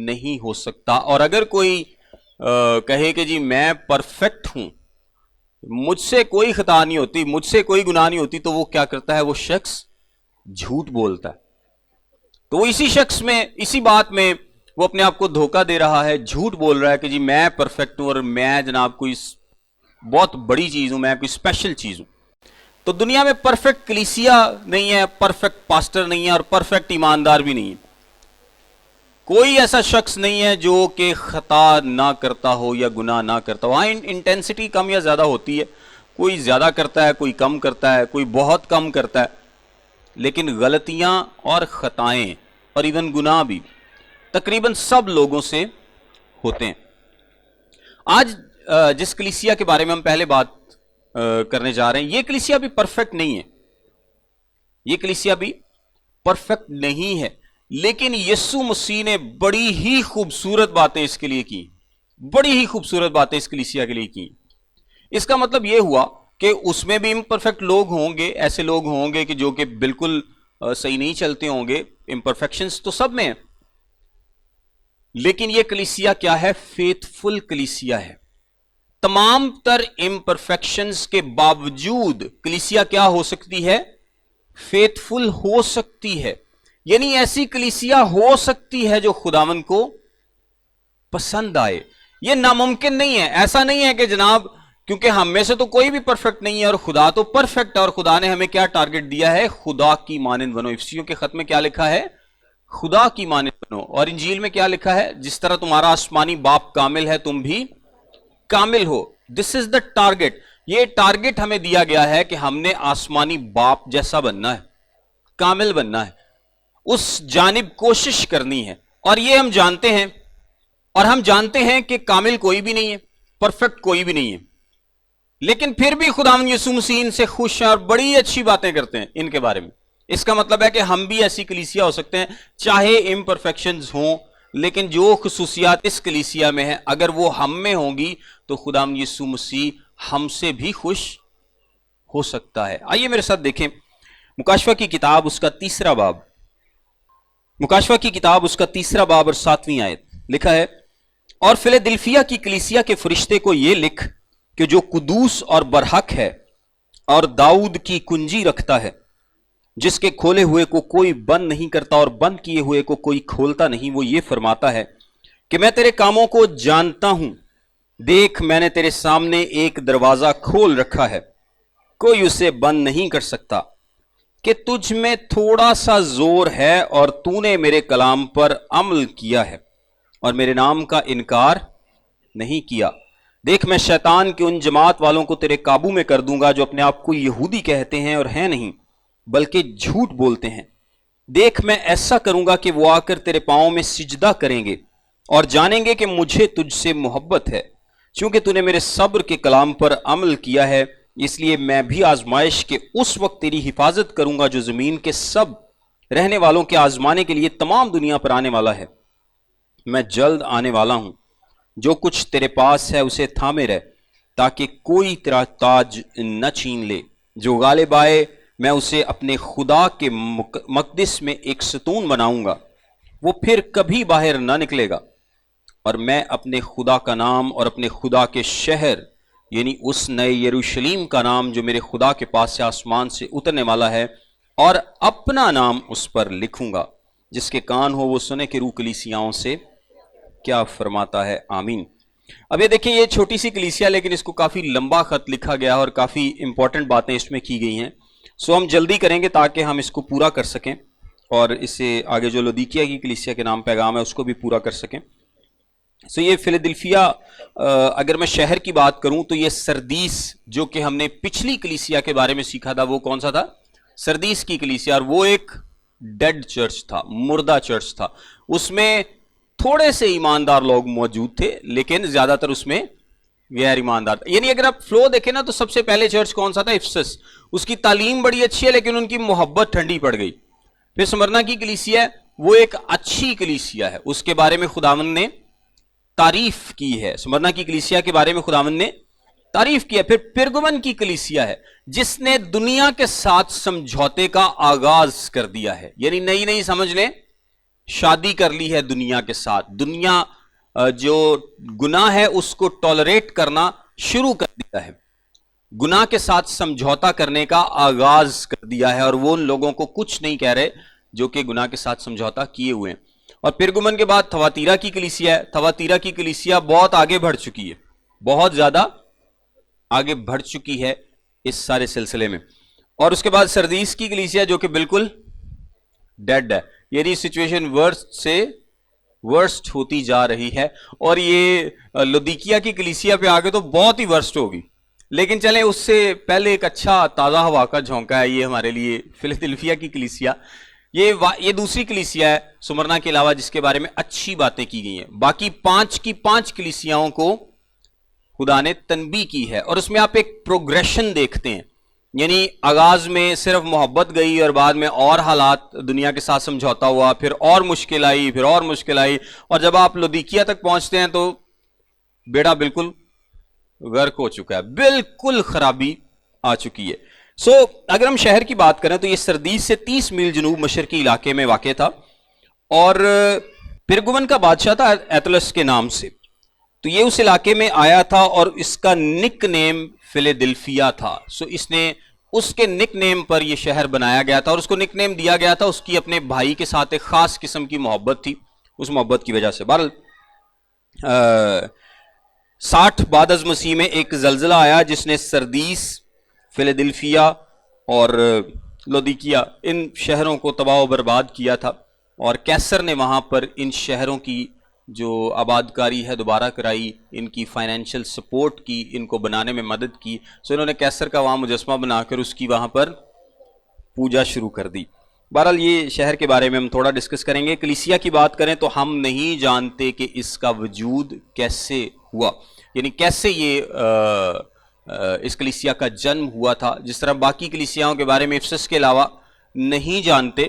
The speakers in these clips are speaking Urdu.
نہیں ہو سکتا. اور اگر کوئی کہے کہ جی میں پرفیکٹ ہوں, مجھ سے کوئی خطا نہیں ہوتی, مجھ سے کوئی گناہ نہیں ہوتی, تو وہ کیا کرتا ہے؟ وہ شخص جھوٹ بولتا ہے. تو وہ اسی شخص میں, اسی بات میں وہ اپنے آپ کو دھوکہ دے رہا ہے, جھوٹ بول رہا ہے کہ جی میں پرفیکٹ ہوں اور میں جناب کوئی بہت بڑی چیز ہوں, میں کوئی اسپیشل چیز ہوں. تو دنیا میں پرفیکٹ کلیسیا نہیں ہے, پرفیکٹ پاسٹر نہیں ہے, اور پرفیکٹ ایماندار بھی نہیں ہے. کوئی ایسا شخص نہیں ہے جو کہ خطا نہ کرتا ہو یا گناہ نہ کرتا ہو. ہاں انٹینسٹی کم یا زیادہ ہوتی ہے, کوئی زیادہ کرتا ہے, کوئی کم کرتا ہے, کوئی بہت کم کرتا ہے, لیکن غلطیاں اور خطائیں اور ایون گناہ بھی تقریباً سب لوگوں سے ہوتے ہیں. آج جس کلیسیا کے بارے میں ہم پہلے بات کرنے جا رہے ہیں, یہ کلیسیا بھی پرفیکٹ نہیں ہے, یہ کلیسیا بھی پرفیکٹ نہیں ہے, لیکن یسوع مسیح نے بڑی ہی خوبصورت باتیں اس کے لیے کی, بڑی ہی خوبصورت باتیں اس کلیسیا کے لیے کی. اس کا مطلب یہ ہوا کہ اس میں بھی امپرفیکٹ لوگ ہوں گے, ایسے لوگ ہوں گے کہ جو کہ بالکل صحیح نہیں چلتے ہوں گے, امپرفیکشنز تو سب میں ہیں, لیکن یہ کلیسیا کیا ہے؟ فیتھ فل کلیسیا ہے. تمام تر امپرفیکشنز کے باوجود کلیسیا کیا ہو سکتی ہے؟ فیتھ فل ہو سکتی ہے. یعنی ایسی کلیسیا ہو سکتی ہے جو خداوند کو پسند آئے. یہ ناممکن نہیں ہے. ایسا نہیں ہے کہ جناب کیونکہ ہم میں سے تو کوئی بھی پرفیکٹ نہیں ہے اور خدا تو پرفیکٹ ہے, اور خدا نے ہمیں کیا ٹارگٹ دیا ہے؟ خدا کی مانند بنو. افسیوں کے خط میں کیا لکھا ہے؟ خدا کی مانند بنو. اور انجیل میں کیا لکھا ہے؟ جس طرح تمہارا آسمانی باپ کامل ہے تم بھی کامل ہو. دس از دا ٹارگٹ. یہ ٹارگٹ ہمیں دیا گیا ہے کہ ہم نے آسمانی باپ جیسا بننا ہے, کامل بننا ہے, اس جانب کوشش کرنی ہے. اور یہ ہم جانتے ہیں, اور ہم جانتے ہیں کہ کامل کوئی بھی نہیں ہے, پرفیکٹ کوئی بھی نہیں ہے, لیکن پھر بھی خداوند یسوع مسیح ان سے خوش ہیں اور بڑی اچھی باتیں کرتے ہیں ان کے بارے میں. اس کا مطلب ہے کہ ہم بھی ایسی کلیسیا ہو سکتے ہیں, چاہے امپرفیکشنز ہوں, لیکن جو خصوصیات اس کلیسیا میں ہیں اگر وہ ہم میں ہوں گی تو خداوند یسوع مسیح ہم سے بھی خوش ہو سکتا ہے. آئیے میرے ساتھ دیکھیں مکاشفہ کی کتاب اس کا تیسرا باب, مکاشفہ کی کتاب اس کا تیسرا باب اور 7ویں آیت. لکھا ہے, اور فیلادلفیا کی کلیسیا کے فرشتے کو یہ لکھ کہ جو قدوس اور برحق ہے اور داؤد کی کنجی رکھتا ہے, جس کے کھولے ہوئے کو کوئی بند نہیں کرتا اور بند کیے ہوئے کو کوئی کھولتا نہیں, وہ یہ فرماتا ہے کہ میں تیرے کاموں کو جانتا ہوں. دیکھ میں نے تیرے سامنے ایک دروازہ کھول رکھا ہے, کوئی اسے بند نہیں کر سکتا, کہ تجھ میں تھوڑا سا زور ہے اور تو نے میرے کلام پر عمل کیا ہے اور میرے نام کا انکار نہیں کیا. دیکھ میں شیطان کے ان جماعت والوں کو تیرے قابو میں کر دوں گا جو اپنے آپ کو یہودی کہتے ہیں اور ہیں نہیں بلکہ جھوٹ بولتے ہیں. دیکھ میں ایسا کروں گا کہ وہ آ کر تیرے پاؤں میں سجدہ کریں گے اور جانیں گے کہ مجھے تجھ سے محبت ہے, چونکہ تو نے میرے صبر کے کلام پر عمل کیا ہے. اس لیے میں بھی آزمائش کے اس وقت تیری حفاظت کروں گا جو زمین کے سب رہنے والوں کے آزمانے کے لیے تمام دنیا پر آنے والا ہے. میں جلد آنے والا ہوں. جو کچھ تیرے پاس ہے اسے تھامے رہ, تاکہ کوئی تیرا تاج نہ چھین لے. جو غالب آئے میں اسے اپنے خدا کے مقدس میں ایک ستون بناؤں گا, وہ پھر کبھی باہر نہ نکلے گا. اور میں اپنے خدا کا نام اور اپنے خدا کے شہر یعنی اس نئے یروشلیم کا نام جو میرے خدا کے پاس سے آسمان سے اترنے والا ہے, اور اپنا نام اس پر لکھوں گا. جس کے کان ہو وہ سنے کہ روح کلیسیاؤں سے کیا فرماتا ہے. آمین. اب یہ دیکھیں یہ چھوٹی سی کلیسیا, لیکن اس کو کافی لمبا خط لکھا گیا اور کافی امپورٹنٹ باتیں اس میں کی گئی ہیں. سو ہم جلدی کریں گے تاکہ ہم اس کو پورا کر سکیں اور اس سے آگے جو لودیکیا کی کلیسیا کے نام پیغام ہے اس کو بھی پورا کر سکیں. سو یہ فیلادلفیا, اگر میں شہر کی بات کروں تو یہ سردیس جو کہ ہم نے پچھلی کلیسیا کے بارے میں سیکھا تھا وہ کون سا تھا؟ سردیس کی کلیسیا. اور وہ ایک ڈیڈ چرچ تھا, مردہ چرچ تھا. اس میں تھوڑے سے ایماندار لوگ موجود تھے لیکن زیادہ تر اس میں غیر ایماندار تھا. یعنی اگر آپ فلو دیکھیں نا تو سب سے پہلے چرچ کون سا تھا؟ افسس. اس کی تعلیم بڑی اچھی ہے لیکن ان کی محبت ٹھنڈی پڑ گئی. پھر سمرنا کی کلیسیا ہے, وہ ایک اچھی کلیسیا ہے, اس کے بارے میں خداوند نے تعریف کی ہے. سمرنا کی کلیسیا کے بارے میں خداوند نے تعریف کی ہے. پھر پرگمن کی کلیسیا ہے جس نے دنیا کے ساتھ سمجھوتے کا آغاز کر دیا ہے. یعنی نئی نئی سمجھ لیں شادی کر لی ہے دنیا کے ساتھ، دنیا جو گناہ ہے اس کو ٹالریٹ کرنا شروع کر دیا ہے، گناہ کے ساتھ سمجھوتا کرنے کا آغاز کر دیا ہے، اور وہ ان لوگوں کو کچھ نہیں کہہ رہے جو کہ گناہ کے ساتھ سمجھوتا کیے ہوئے ہیں۔ اور پرگمن کے بعد تھواتیرا کی کلیسیا ہے۔ تھواتیرا کی کلیسیا بہت آگے بڑھ چکی ہے، بہت زیادہ آگے بڑھ چکی ہے اس سارے سلسلے میں۔ اور اس کے بعد سردیس کی کلیسیا جو کہ بالکل ڈیڈ ہے، یعنی سچویشن ورسٹ سے ورسٹ ہوتی جا رہی ہے، اور یہ لودیکیا کی کلیسیا پہ آگے تو بہت ہی ورسٹ ہوگی۔ لیکن چلیں اس سے پہلے ایک اچھا تازہ ہوا کا جھونکا ہے یہ ہمارے لیے فلادلفیا کی کلیسیا۔ یہ دوسری کلیسیا ہے سمرنا کے علاوہ جس کے بارے میں اچھی باتیں کی گئی ہیں۔ باقی 5 کی 5 کلیسیاؤں کو خدا نے تنبیہ کی ہے، اور اس میں آپ ایک پروگریشن دیکھتے ہیں، یعنی آغاز میں صرف محبت گئی اور بعد میں اور حالات دنیا کے ساتھ سمجھوتا ہوا، پھر اور مشکل آئی، پھر اور مشکل آئی، اور جب آپ لودیکیا تک پہنچتے ہیں تو بیڑا بالکل غرق ہو چکا ہے، بالکل خرابی آ چکی ہے۔ اگر ہم شہر کی بات کریں تو یہ سردیس سے 30 میل جنوب مشرقی علاقے میں واقع تھا، اور پرگمن کا بادشاہ تھا ایتلس کے نام سے، تو یہ اس علاقے میں آیا تھا اور اس کا نک نیم فلیدلفیا تھا۔ اس نے اس کے نک نیم پر یہ شہر بنایا گیا تھا، اور اس کو نک نیم دیا گیا تھا اس کی اپنے بھائی کے ساتھ ایک خاص قسم کی محبت تھی، اس محبت کی وجہ سے۔ بہرحال 60 بعد از مسیح میں ایک زلزلہ آیا جس نے سردیس، فلیدلفیا اور لودیکیا ان شہروں کو تباہ و برباد کیا تھا، اور کیسر نے وہاں پر ان شہروں کی جو آباد کاری ہے دوبارہ کرائی، ان کی فائنینشیل سپورٹ کی، ان کو بنانے میں مدد کی۔ انہوں نے کیسر کا وہاں مجسمہ بنا کر اس کی وہاں پر پوجا شروع کر دی۔ بہرحال یہ شہر کے بارے میں ہم تھوڑا ڈسکس کریں گے۔ کلیسیا کی بات کریں تو ہم نہیں جانتے کہ اس کا وجود کیسے ہوا، یعنی کیسے یہ اس کلیسیا کا جنم ہوا تھا، جس طرح باقی کلیسیاؤں کے بارے میں افسس کے علاوہ نہیں جانتے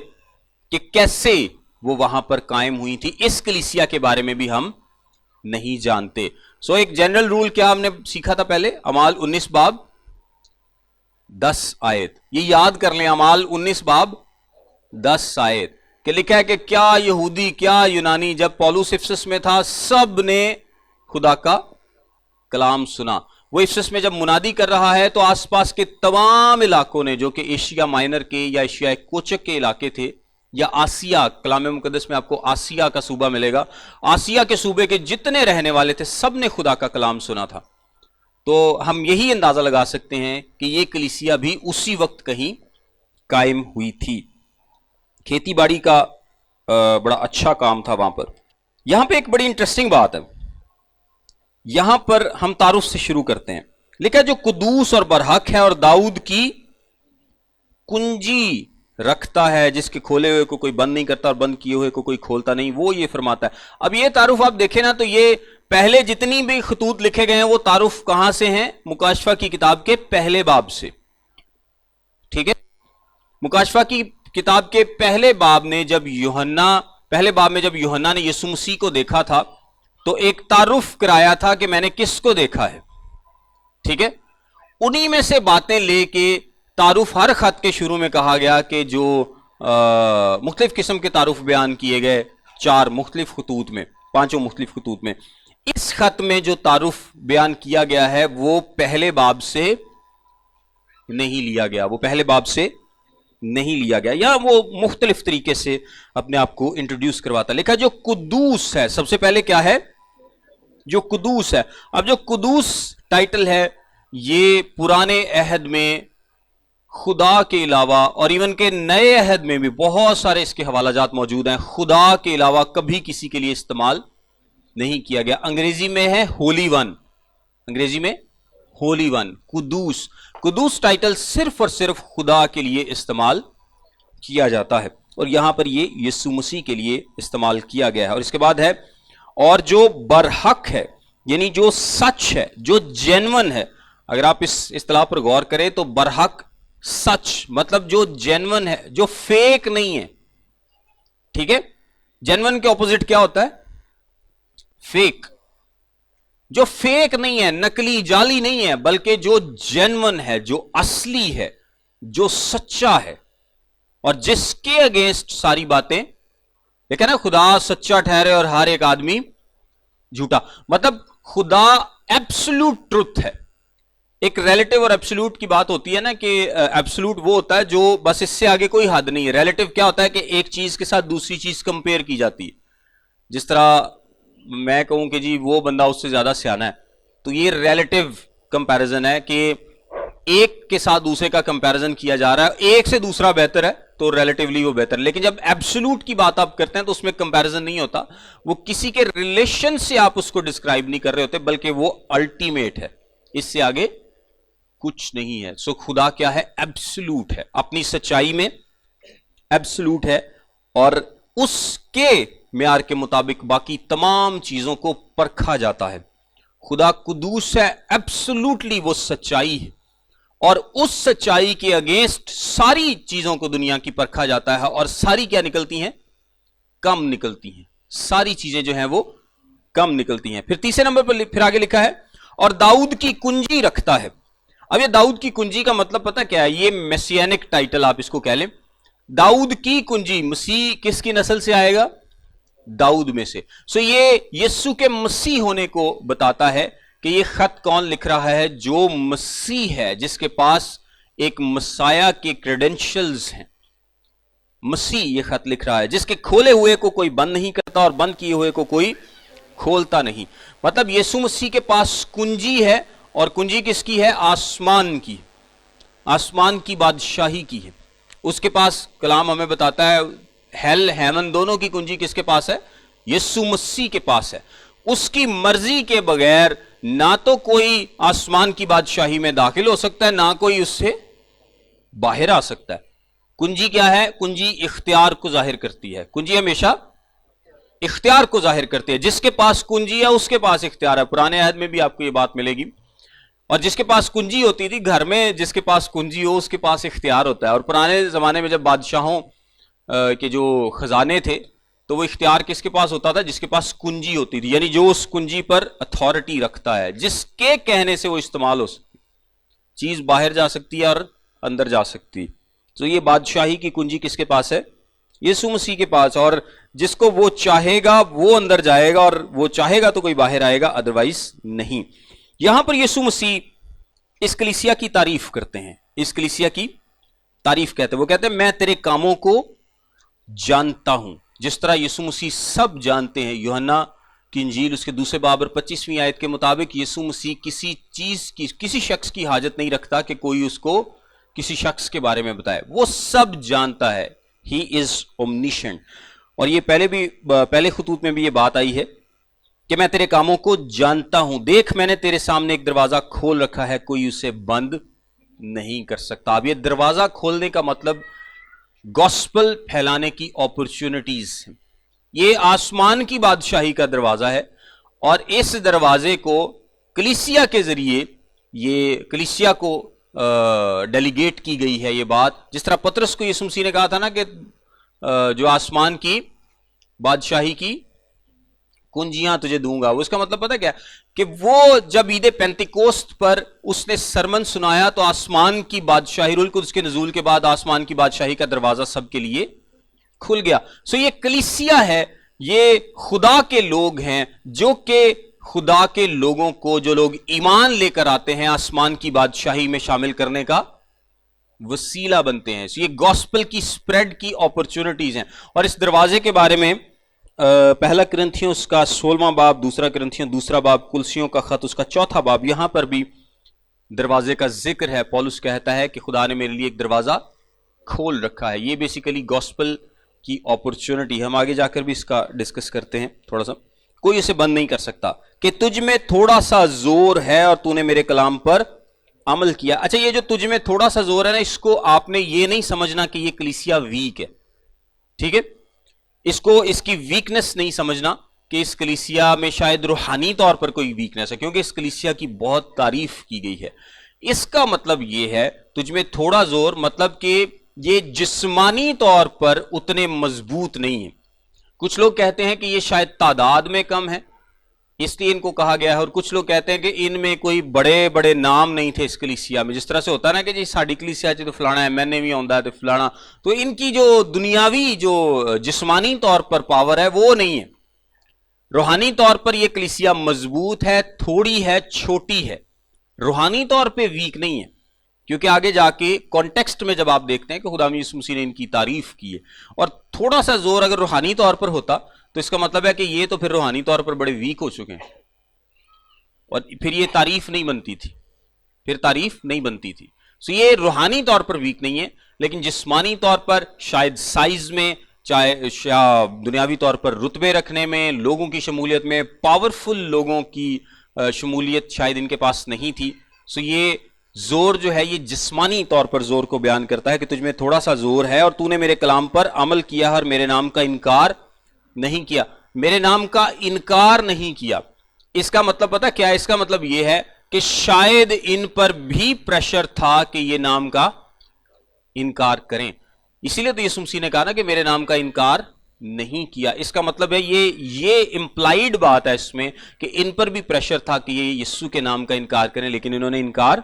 کہ کیسے وہ وہاں پر قائم ہوئی تھی، اس کلیسیا کے بارے میں بھی ہم نہیں جانتے۔ ایک جنرل رول کیا ہم نے سیکھا تھا پہلے، اعمال 19 باب 10 آیت، یہ یاد کر لیں، اعمال 19 باب 10 آیت کہ لکھا ہے کہ کیا یہودی کیا یونانی، جب پولس افسس میں تھا سب نے خدا کا کلام سنا۔ وہ افسس میں جب منادی کر رہا ہے تو آس پاس کے تمام علاقوں نے، جو کہ ایشیا مائنر کے یا ایشیا کوچک کے علاقے تھے، یا آسیا، کلام مقدس میں آپ کو آسیا کا صوبہ ملے گا، آسیا کے صوبے کے جتنے رہنے والے تھے سب نے خدا کا کلام سنا تھا۔ تو ہم یہی اندازہ لگا سکتے ہیں کہ یہ کلیسیا بھی اسی وقت کہیں قائم ہوئی تھی۔ کھیتی باڑی کا بڑا اچھا کام تھا وہاں پر۔ یہاں پہ ایک بڑی انٹرسٹنگ بات ہے، یہاں پر ہم تعارف سے شروع کرتے ہیں۔ لکھا جو قدوس اور برحق ہے اور داؤد کی کنجی رکھتا ہے، جس کے کھولے ہوئے کو کوئی بند نہیں کرتا اور بند کیے ہوئے کو کوئی کھولتا نہیں، وہ یہ فرماتا ہے۔ اب یہ تعارف آپ دیکھیں نا تو یہ پہلے جتنی بھی خطوط لکھے گئے ہیں وہ تعارف کہاں سے ہیں؟ مکاشفہ کی کتاب کے پہلے باب سے، ٹھیک ہے؟ مکاشفہ کی کتاب کے پہلے باب میں جب یوحنا نے یسوع مسیح کو دیکھا تھا تو ایک تعارف کرایا تھا کہ میں نے کس کو دیکھا ہے، ٹھیک ہے؟ انہی میں سے باتیں لے کے تعارف ہر خط کے شروع میں کہا گیا کہ جو مختلف قسم کے تعارف بیان کیے گئے 4 مختلف خطوط میں، 5 مختلف خطوط میں، اس خط میں جو تعارف بیان کیا گیا ہے وہ پہلے باب سے نہیں لیا گیا، وہ پہلے باب سے نہیں لیا گیا، یا وہ مختلف طریقے سے اپنے آپ کو انٹروڈیوس کرواتا۔ لکھا جو قدوس ہے، سب سے پہلے کیا ہے؟ جو قدوس ہے۔ اب جو قدوس ٹائٹل ہے یہ پرانے عہد میں خدا کے علاوہ، اور ایون کہ نئے عہد میں بھی بہت سارے اس کے حوالہ جات موجود ہیں، خدا کے علاوہ کبھی کسی کے لیے استعمال نہیں کیا گیا۔ انگریزی میں ہے ہولی ون، انگریزی میں ہولی ون، قدوس۔ قدوس ٹائٹل صرف اور صرف خدا کے لیے استعمال کیا جاتا ہے، اور یہاں پر یہ یسوع مسیح کے لیے استعمال کیا گیا ہے۔ اور اس کے بعد ہے اور جو برحق ہے، یعنی جو سچ ہے، جو جینون ہے۔ اگر آپ اس اصطلاح پر غور کریں تو برحق سچ مطلب جو جینون ہے، جو فیک نہیں ہے، ٹھیک ہے؟ جینون کے اپوزٹ کیا ہوتا ہے؟ فیک۔ جو فیک نہیں ہے، نکلی جعلی نہیں ہے، بلکہ جو جینون ہے، جو اصلی ہے، جو سچا ہے، اور جس کے اگینسٹ ساری باتیں لیکن نا خدا سچا ٹھہرے اور ہر ایک آدمی جھوٹا. مطلب خدا ایبسولوٹ ٹروتھ ہے. ایک ریلیٹو اور ایبسولوٹ کی بات ہوتی ہے نا کہ ایبسولوٹ وہ ہوتا ہے جو بس اس سے آگے کوئی حد نہیں ہے. ریلیٹو کیا ہوتا ہے کہ ایک چیز کے ساتھ دوسری چیز کمپیئر کی جاتی ہے. جس طرح میں کہوں کہ جی وہ بندہ اس سے زیادہ سیانا ہے, تو یہ ریلیٹو کمپیریزن ہے کہ ایک کے ساتھ دوسرے کا کمپیریزن کیا جا رہا ہے. ایک سے دوسرا بہتر ہے تو ریلیٹیولی وہ بہتر ہے. لیکن جب ایبسولوٹ کی بات آپ کرتے ہیں تو اس میں کمپیریزن نہیں ہوتا. وہ کسی کے ریلیشن سے آپ اس کو ڈسکرائب نہیں کر رہے ہوتے, بلکہ وہ الٹیمیٹ ہے, اس سے آگے کچھ نہیں ہے. سو خدا کیا ہے؟ ایبسولوٹ ہے, اپنی سچائی میں ایبسولوٹ ہے, اور اس کے معیار کے مطابق باقی تمام چیزوں کو پرکھا جاتا ہے. خدا قدوس ہے, ایبسولوٹلی وہ سچائی ہے, اور اس سچائی کے اگینسٹ ساری چیزوں کو دنیا کی پرکھا جاتا ہے, اور ساری کیا نکلتی ہیں؟ کم نکلتی ہیں. ساری چیزیں جو ہیں وہ کم نکلتی ہیں. پھر تیسرے نمبر پر پھر آگے لکھا ہے اور داؤد کی کنجی رکھتا ہے. اب یہ داؤد کی کنجی کا مطلب پتہ کیا ہے؟ یہ میسیانک ٹائٹل آپ اس کو کہہ لیں. داؤد کی کنجی, مسیح کس کی نسل سے آئے گا؟ داؤد میں سے. سو یہ یسوع کے مسیح ہونے کو بتاتا ہے کہ یہ خط کون لکھ رہا ہے؟ جو مسیح ہے, جس کے پاس ایک مسیح کے کریڈنشلز ہیں. مسیح یہ خط لکھ رہا ہے, جس کے کھولے ہوئے کو کوئی بند نہیں کرتا اور بند کیے ہوئے کو کوئی کھولتا نہیں. مطلب یسوع مسیح کے پاس کنجی ہے, اور کنجی کس کی ہے؟ آسمان کی, آسمان کی بادشاہی کی ہے. اس کے پاس کلام ہمیں بتاتا ہے ہیل ہیمن دونوں کی کنجی کس کے پاس ہے؟ یسوع مسیح کے پاس ہے. اس کی مرضی کے بغیر نہ تو کوئی آسمان کی بادشاہی میں داخل ہو سکتا ہے, نہ کوئی اس سے باہر آ سکتا ہے. کنجی کیا ہے؟ کنجی اختیار کو ظاہر کرتی ہے. کنجی ہمیشہ اختیار کو ظاہر کرتی ہے. جس کے پاس کنجی ہے اس کے پاس اختیار ہے. پرانے عہد میں بھی آپ کو یہ بات ملے گی. اور جس کے پاس کنجی ہوتی تھی گھر میں, جس کے پاس کنجی ہو اس کے پاس اختیار ہوتا ہے. اور پرانے زمانے میں جب بادشاہوں کے جو خزانے تھے تو وہ اختیار کس کے پاس ہوتا تھا؟ جس کے پاس کنجی ہوتی تھی, یعنی جو اس کنجی پر اتھارٹی رکھتا ہے, جس کے کہنے سے وہ استعمال ہو سکتی. چیز باہر جا سکتی ہے اور اندر جا سکتی. تو یہ بادشاہی کی کنجی کس کے پاس ہے؟ یسوع مسیح کے پاس. اور جس کو وہ چاہے گا وہ اندر جائے گا, اور وہ چاہے گا تو کوئی باہر آئے گا, ادروائز نہیں. یہاں پر یسوع مسیح اس کلیسیا کی تعریف کرتے ہیں. اس کلیسیا کی تعریف کہتے ہیں. وہ کہتے ہیں میں تیرے کاموں کو جانتا ہوں. جس طرح یسوع مسیح سب جانتے ہیں. یوحنا کی انجیل اس کے 2 باب اور 25ویں آیت کے مطابق یسوع مسیح کسی چیز کی, کسی شخص کی حاجت نہیں رکھتا کہ کوئی اس کو کسی شخص کے بارے میں بتائے. وہ سب جانتا ہے. ہی از اومنیشنٹ. اور یہ پہلے خطوط میں بھی یہ بات آئی ہے کہ میں تیرے کاموں کو جانتا ہوں. دیکھ میں نے تیرے سامنے ایک دروازہ کھول رکھا ہے, کوئی اسے بند نہیں کر سکتا. اب یہ دروازہ کھولنے کا مطلب گوسپل پھیلانے کی اپرچونٹیز. یہ آسمان کی بادشاہی کا دروازہ ہے, اور اس دروازے کو کلیسیا کے ذریعے, یہ کلیسیا کو ڈیلیگیٹ کی گئی ہے یہ بات. جس طرح پطرس کو یسوع مسیح نے کہا تھا نا کہ جو آسمان کی بادشاہی کی کنجیاں تجھے دوں گا. اس کا مطلب پتہ کیا کہ وہ جب عید پینتیکوست پر اس نے سرمن سنایا تو آسمان کی بادشاہی, روح القدس کے نزول کے بعد آسمان کی بادشاہی کا دروازہ سب کے لیے کھل گیا. سو یہ کلیسیا ہے, یہ خدا کے لوگ ہیں جو کہ خدا کے لوگوں کو, جو لوگ ایمان لے کر آتے ہیں, آسمان کی بادشاہی میں شامل کرنے کا وسیلہ بنتے ہیں. سو یہ گوسپل کی سپریڈ کی اپرچونٹیز ہیں. اور اس دروازے کے بارے میں پہلا کرنتھیوں اس کا 16واں باب, دوسرا کرنتھیوں دوسرا باب, کلسیوں کا خط اس کا 4تھا باب, یہاں پر بھی دروازے کا ذکر ہے. پولس کہتا ہے کہ خدا نے میرے لیے ایک دروازہ کھول رکھا ہے. یہ بیسیکلی گوسپل کی اپرچونٹی. ہم آگے جا کر بھی اس کا ڈسکس کرتے ہیں تھوڑا سا. کوئی اسے بند نہیں کر سکتا کہ تجھ میں تھوڑا سا زور ہے اور تو نے میرے کلام پر عمل کیا. اچھا, یہ جو تجھ میں تھوڑا سا زور ہے نا, اس کو آپ نے یہ نہیں سمجھنا کہ یہ کلیسیا ویک ہے. ٹھیک ہے, اس کو اس کی ویکنس نہیں سمجھنا کہ اس کلیسیا میں شاید روحانی طور پر کوئی ویکنس ہے, کیونکہ اس کلیسیا کی بہت تعریف کی گئی ہے. اس کا مطلب یہ ہے تجھ میں تھوڑا زور, مطلب کہ یہ جسمانی طور پر اتنے مضبوط نہیں ہے. کچھ لوگ کہتے ہیں کہ یہ شاید تعداد میں کم ہے, اس لیے ان کو کہا گیا ہے. اور کچھ لوگ کہتے ہیں کہ ان میں کوئی بڑے بڑے نام نہیں تھے اس کلیسیا میں, جس طرح سے ہوتا ہے نا کہ جی ساڑی کلیسیا تو فلانا ایم این اے بھی آتا ہے تو فلانا, تو ان کی جو دنیاوی جو جسمانی طور پر پاور ہے وہ نہیں ہے. روحانی طور پر یہ کلیسیا مضبوط ہے, تھوڑی ہے, چھوٹی ہے, روحانی طور پہ ویک نہیں ہے. کیونکہ آگے جا کے کانٹیکسٹ میں جب آپ دیکھتے ہیں کہ خدا یسوع مسیح نے ان کی تعریف کی ہے, اور تھوڑا سا زور اگر روحانی طور پر ہوتا تو اس کا مطلب ہے کہ یہ تو پھر روحانی طور پر بڑے ویک ہو چکے ہیں, اور پھر یہ تعریف نہیں بنتی تھی, پھر تعریف نہیں بنتی تھی. سو یہ روحانی طور پر ویک نہیں ہے, لیکن جسمانی طور پر شاید سائز میں, چاہے دنیاوی طور پر رتبے رکھنے میں, لوگوں کی شمولیت میں, پاورفل لوگوں کی شمولیت شاید ان کے پاس نہیں تھی. سو یہ زور جو ہے یہ جسمانی طور پر زور کو بیان کرتا ہے کہ تجھ میں تھوڑا سا زور ہے اور تو نے میرے کلام پر عمل کیا اور میرے نام کا انکار نہیں کیا. میرے نام کا انکار نہیں کیا, اس کا مطلب پتہ کیا ہے؟ اس کا مطلب یہ ہے کہ شاید ان پر بھی پریشر تھا کہ یہ نام کا انکار کریں, اسی لیے تو یسوع مسیح نے کہا نا کہ میرے نام کا انکار نہیں کیا. اس کا مطلب ہے یہ امپلائیڈ بات ہے اس میں کہ ان پر بھی پریشر تھا کہ یہ یسوع کے نام کا انکار کریں, لیکن انہوں نے انکار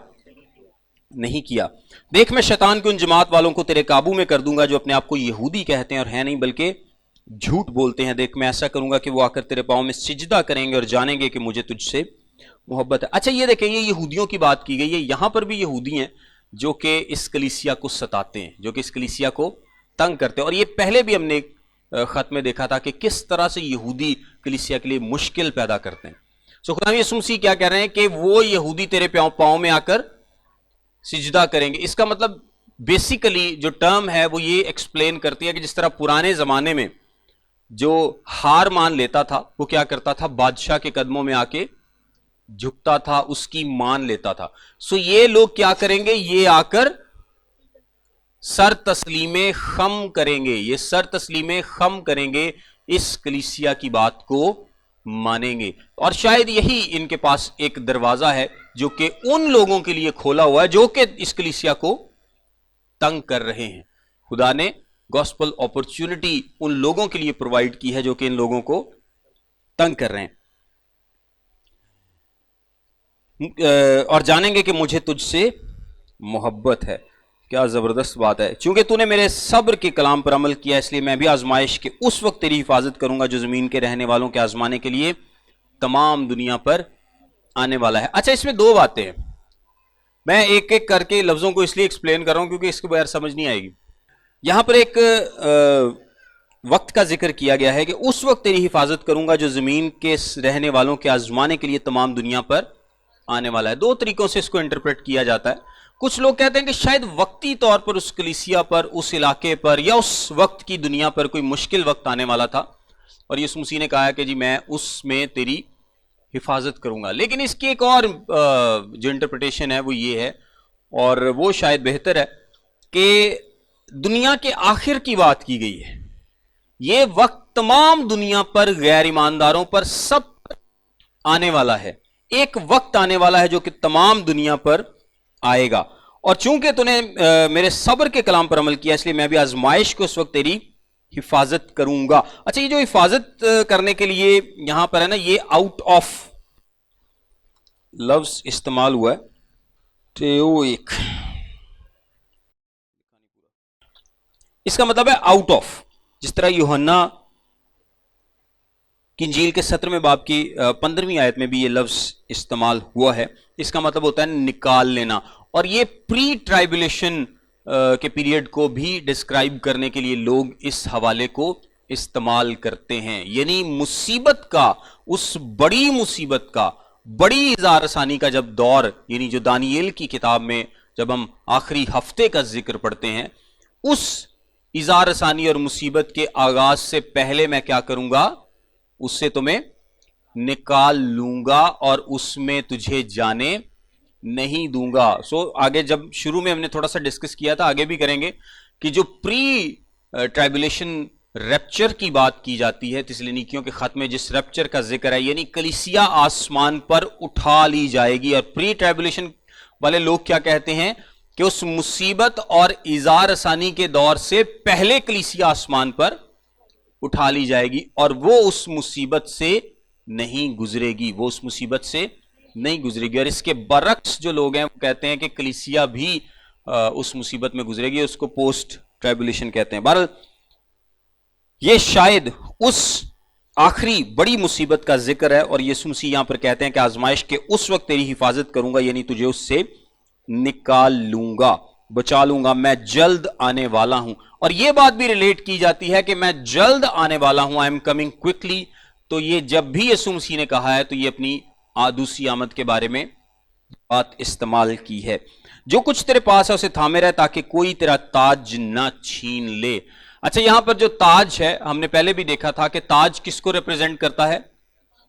نہیں کیا. دیکھ میں شیطان کی ان جماعت والوں کو تیرے قابو میں کر دوں گا جو اپنے آپ کو یہودی کہتے ہیں اور ہیں نہیں بلکہ جھوٹ بولتے ہیں. دیکھ میں ایسا کروں گا کہ وہ آ کر تیرے پاؤں میں سجدہ کریں گے اور جانیں گے کہ مجھے تجھ سے محبت ہے. اچھا یہ دیکھیں, یہ یہودیوں کی بات کی گئی ہے, یہاں پر بھی یہودی ہیں جو کہ اس کلیسیا کو ستاتے ہیں, جو کہ اس کلیسیا کو تنگ کرتے ہیں. اور یہ پہلے بھی ہم نے خط میں دیکھا تھا کہ کس طرح سے یہودی کلیسیا کے لیے مشکل پیدا کرتے ہیں. سو خدا یسوع مسیح کیا کہہ رہے ہیں کہ وہ یہودی تیرے پاؤں میں آ کر سجدہ کریں گے. اس کا مطلب بیسیکلی جو ٹرم ہے وہ یہ ایکسپلین کرتی ہے کہ جس طرح پرانے زمانے میں جو ہار مان لیتا تھا وہ کیا کرتا تھا, بادشاہ کے قدموں میں آ کے جھکتا تھا, اس کی مان لیتا تھا. سو یہ لوگ کیا کریں گے, یہ آ کر سر تسلیم خم کریں گے, یہ سر تسلیم خم کریں گے, اس کلیسیا کی بات کو مانیں گے. اور شاید یہی ان کے پاس ایک دروازہ ہے جو کہ ان لوگوں کے لیے کھولا ہوا ہے جو کہ اس کلیسیا کو تنگ کر رہے ہیں. خدا نے گاسپل اپرچونٹی ان لوگوں کے لیے پرووائڈ کی ہے جو کہ ان لوگوں کو تنگ کر رہے ہیں. اور جانیں گے کہ مجھے تجھ سے محبت ہے. کیا زبردست بات ہے. چونکہ تو نے میرے صبر کے کلام پر عمل کیا اس لیے میں بھی آزمائش کے اس وقت تیری حفاظت کروں گا جو زمین کے رہنے والوں کے آزمانے کے لیے تمام دنیا پر آنے والا ہے. اچھا اس میں دو باتیں ہیں, میں ایک ایک کر کے لفظوں کو اس لیے ایکسپلین کر رہا ہوں کیونکہ اس کے بغیر سمجھ نہیں آئے گی. یہاں پر ایک وقت کا ذکر کیا گیا ہے کہ اس وقت تیری حفاظت کروں گا جو زمین کے رہنے والوں کے آزمانے کے لیے تمام دنیا پر آنے والا ہے. دو طریقوں سے اس کو انٹرپریٹ کیا جاتا ہے. کچھ لوگ کہتے ہیں کہ شاید وقتی طور پر اس کلیسیا پر, اس علاقے پر یا اس وقت کی دنیا پر کوئی مشکل وقت آنے والا تھا اور یسوع مسیح نے کہا کہ جی میں اس میں تیری حفاظت کروں گا. لیکن اس کی ایک اور جو انٹرپریٹیشن ہے وہ یہ ہے, اور وہ شاید بہتر ہے, کہ دنیا کے آخر کی بات کی گئی ہے. یہ وقت تمام دنیا پر غیر ایمانداروں پر سب آنے والا ہے. ایک وقت آنے والا ہے جو کہ تمام دنیا پر آئے گا. اور چونکہ تو نے میرے صبر کے کلام پر عمل کیا اس لیے میں بھی آزمائش کو اس وقت تیری حفاظت کروں گا. اچھا یہ جو حفاظت کرنے کے لیے یہاں پر ہے نا, یہ آؤٹ آف لفظ استعمال ہوا ہے. ٹیوئک, اس کا مطلب ہے آؤٹ آف. جس طرح یوحنا کی انجیل کے 17ویں باب کی 15ویں آیت میں بھی یہ لفظ استعمال ہوا ہے. اس کا مطلب ہوتا ہے نکال لینا. اور یہ پری ٹرائبولیشن کے پیریڈ کو بھی ڈسکرائب کرنے کے لیے لوگ اس حوالے کو استعمال کرتے ہیں. یعنی مصیبت کا, اس بڑی مصیبت کا, بڑی اظہار ثانی کا جب دور, یعنی جو دانییل کی کتاب میں جب ہم آخری ہفتے کا ذکر پڑھتے ہیں, اس اظہار ثانی اور مصیبت کے آغاز سے پہلے میں کیا کروں گا, اس سے تمہیں نکال لوں گا اور اس میں تجھے جانے نہیں دوں گا. سو آگے جب شروع میں ہم نے تھوڑا سا ڈسکس کیا تھا, آگے بھی کریں گے, کہ جو پری ٹرائبولیشن ریپچر کی بات کی جاتی ہے تسلونیکیوں کے خط میں, جس ریپچر کا ذکر ہے, یعنی کلیسیا آسمان پر اٹھا لی جائے گی. اور پری ٹرائبولیشن والے لوگ کیا کہتے ہیں کہ اس مصیبت اور اظہار ثانی کے دور سے پہلے کلیسیا آسمان پر اٹھا لی جائے گی اور وہ اس مصیبت سے نہیں گزرے گی، وہ اس مصیبت سے نہیں گزرے گی. اور اس کے برعکس جو لوگ ہیں وہ کہتے ہیں کہ کلیسیا بھی اس مصیبت میں گزرے گی، اس کو پوسٹ ٹرائبولیشن کہتے ہیں. بہرحال یہ شاید اس آخری بڑی مصیبت کا ذکر ہے، اور یسوع مسیح یہاں پر کہتے ہیں کہ آزمائش کے اس وقت تیری حفاظت کروں گا، یعنی تجھے اس سے نکال لوں گا، بچا لوں گا، میں جلد آنے والا ہوں. اور یہ بات بھی ریلیٹ کی جاتی ہے کہ میں جلد آنے والا ہوں، آئی ایم کمنگ کوئکلی. تو یہ جب بھی یسوع مسیح نے کہا ہے تو یہ اپنی دوسری آمد کے بارے میں بات استعمال کی ہے. جو کچھ تیرے پاس ہے اسے تھامے رہ تاکہ کوئی تیرا تاج نہ چھین لے. اچھا، یہاں پر جو تاج ہے ہم نے پہلے بھی دیکھا تھا کہ تاج کس کو ریپرزینٹ کرتا ہے؟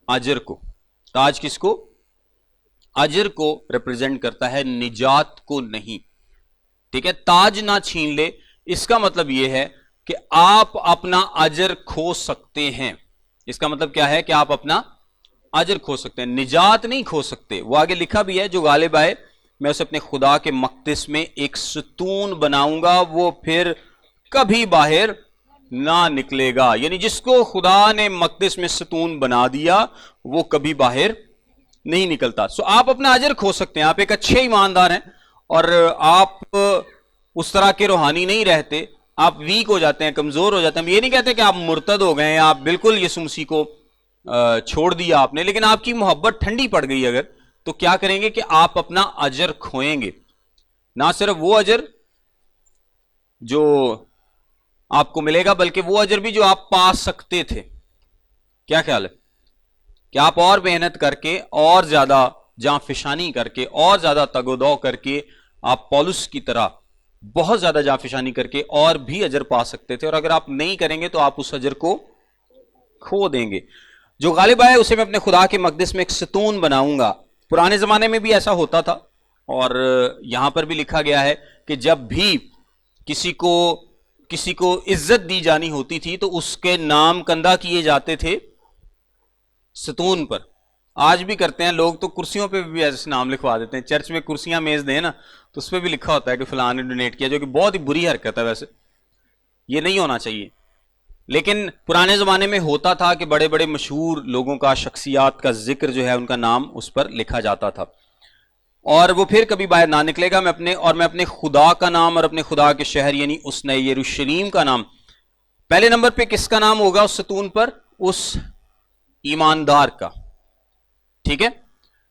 اجر کو. تاج کس کو؟ اجر کو ریپرزینٹ کرتا ہے، نجات کو نہیں. ٹھیک ہے، تاج نہ چھین لے، اس کا مطلب یہ ہے کہ آپ اپنا اجر کھو سکتے ہیں. اس کا مطلب کیا ہے کہ آپ اپنا اجر کھو سکتے ہیں، نجات نہیں کھو سکتے. وہ آگے لکھا بھی ہے، جو غالب آئے میں اسے اپنے خدا کے مقدس میں ایک ستون بناؤں گا، وہ پھر کبھی باہر نہ نکلے گا. یعنی جس کو خدا نے مقدس میں ستون بنا دیا وہ کبھی باہر نہیں نکلتا. سو آپ اپنا اجر کھو سکتے ہیں. آپ ایک اچھے ایماندار ہیں اور آپ اس طرح کے روحانی نہیں رہتے، آپ ویک ہو جاتے ہیں، کمزور ہو جاتے ہیں. ہم یہ نہیں کہتے کہ آپ مرتد ہو گئے ہیں، آپ بالکل یسوع مسیح کو چھوڑ دیا آپ نے، لیکن آپ کی محبت ٹھنڈی پڑ گئی اگر، تو کیا کریں گے کہ آپ اپنا اجر کھوئیں گے. نہ صرف وہ اجر جو آپ کو ملے گا بلکہ وہ اجر بھی جو آپ پا سکتے تھے. کیا خیال ہے کہ آپ اور محنت کر کے اور زیادہ جاں فشانی کر کے اور زیادہ تگ و دو کر کے آپ پولس کی طرح بہت زیادہ جاں فشانی کر کے اور بھی اجر پا سکتے تھے، اور اگر آپ نہیں کریں گے تو آپ اس اجر کو کھو دیں گے. جو غالب آئے اسے میں اپنے خدا کے مقدس میں ایک ستون بناؤں گا. پرانے زمانے میں بھی ایسا ہوتا تھا، اور یہاں پر بھی لکھا گیا ہے کہ جب بھی کسی کو عزت دی جانی ہوتی تھی تو اس کے نام کندہ کیے جاتے تھے ستون پر. آج بھی کرتے ہیں لوگ، تو کرسیوں پہ بھی ایسے نام لکھوا دیتے ہیں. چرچ میں کرسیاں میز دیں نا تو اس پہ بھی لکھا ہوتا ہے کہ فلاں نے ڈونیٹ کیا، جو کہ بہت ہی بری حرکت ہے. ویسے یہ نہیں ہونا چاہیے، لیکن پرانے زمانے میں ہوتا تھا کہ بڑے بڑے مشہور لوگوں کا، شخصیات کا ذکر جو ہے ان کا نام اس پر لکھا جاتا تھا، اور وہ پھر کبھی باہر نہ نکلے گا. میں اپنے خدا کا نام اور اپنے خدا کے شہر یعنی اس نئے یروشلیم کا نام. پہلے نمبر پہ کس کا نام ہوگا اس ستون پر؟ اس ایماندار کا. ٹھیک ہے.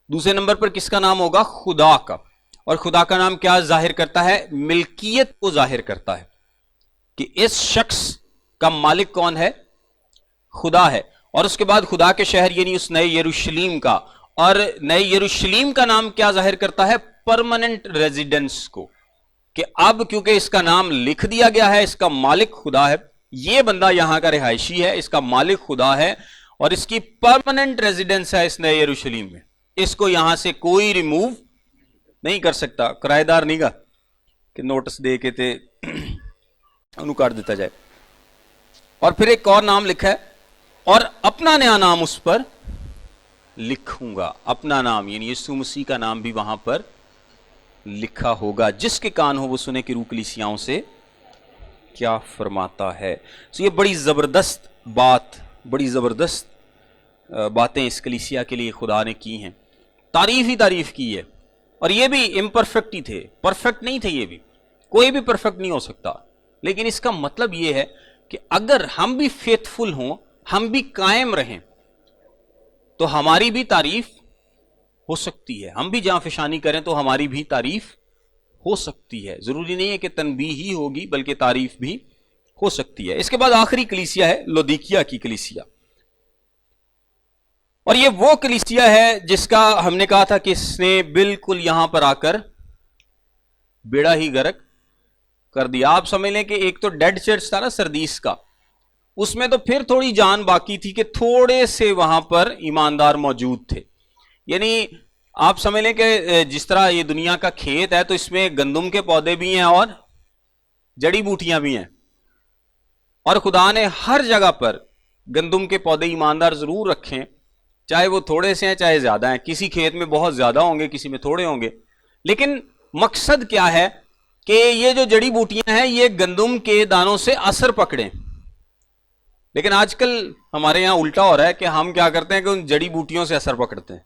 دوسرے نمبر پر کس کا نام ہوگا؟ خدا کا. اور خدا کا نام کیا ظاہر کرتا ہے؟ ملکیت کو ظاہر کرتا ہے کہ اس شخص کا مالک کون ہے؟ خدا ہے. اور اس کے بعد خدا کے شہر یعنی اس نئے یروشلیم کا. اور نئے یروشلیم کا نام کیا ظاہر کرتا ہے؟ پرماننٹ ریزیڈنس کو، کہ اب کیونکہ اس کا نام لکھ دیا گیا ہے، اس کا مالک خدا ہے، یہ بندہ یہاں کا رہائشی ہے، اس کا مالک خدا ہے اور اس کی پرماننٹ ریزیڈنس ہے اس نئے یروشلیم میں. اس کو یہاں سے کوئی ریموو نہیں کر سکتا. کرایہ دار نہیں گا کہ نوٹس دے کے تے انہوں کاٹ دیتا جائے. اور پھر ایک اور نام لکھا ہے، اور اپنا نیا نام اس پر لکھوں گا. اپنا نام یعنی یسوع مسیح کا نام بھی وہاں پر لکھا ہوگا. جس کے کان ہو وہ سنے کہ روح کلیسیاؤں سے کیا فرماتا ہے. یہ بڑی زبردست بڑی زبردست باتیں اس کلیسیا کے لیے خدا نے کی ہیں. تعریف ہی تعریف کی ہے. اور یہ بھی امپرفیکٹ ہی تھے، پرفیکٹ نہیں تھے. یہ بھی کوئی بھی پرفیکٹ نہیں ہو سکتا، لیکن اس کا مطلب یہ ہے کہ اگر ہم بھی فیتھفل ہوں، ہم بھی قائم رہیں، تو ہماری بھی تعریف ہو سکتی ہے. ہم بھی جہاں فشانی کریں تو ہماری بھی تعریف ہو سکتی ہے. ضروری نہیں ہے کہ تنبیہ ہی ہوگی بلکہ تعریف بھی ہو سکتی ہے. اس کے بعد آخری کلیسیا ہے لودیکیا کی کلیسیا. اور یہ وہ کلیسیا ہے جس کا ہم نے کہا تھا کہ اس نے بالکل یہاں پر آ کر بیڑا ہی غرق کر دیا. آپ سمجھ لیں کہ ایک تو ڈیڈ چرچ تھا نا سردیس کا، اس میں تو پھر تھوڑی جان باقی تھی کہ تھوڑے سے وہاں پر ایماندار موجود تھے. یعنی آپ سمجھ لیں کہ جس طرح یہ دنیا کا کھیت ہے تو اس میں گندم کے پودے بھی ہیں اور جڑی بوٹیاں بھی ہیں، اور خدا نے ہر جگہ پر گندم کے پودے ایماندار ضرور رکھیں، چاہے وہ تھوڑے سے ہیں چاہے زیادہ ہیں. کسی کھیت میں بہت زیادہ ہوں گے، کسی میں تھوڑے ہوں گے، لیکن مقصد کیا ہے کہ یہ جو جڑی بوٹیاں ہیں یہ گندم کے دانوں سے اثر پکڑیں. لیکن آج کل ہمارے یہاں الٹا ہو رہا ہے کہ ہم کیا کرتے ہیں کہ ان جڑی بوٹیوں سے اثر پکڑتے ہیں،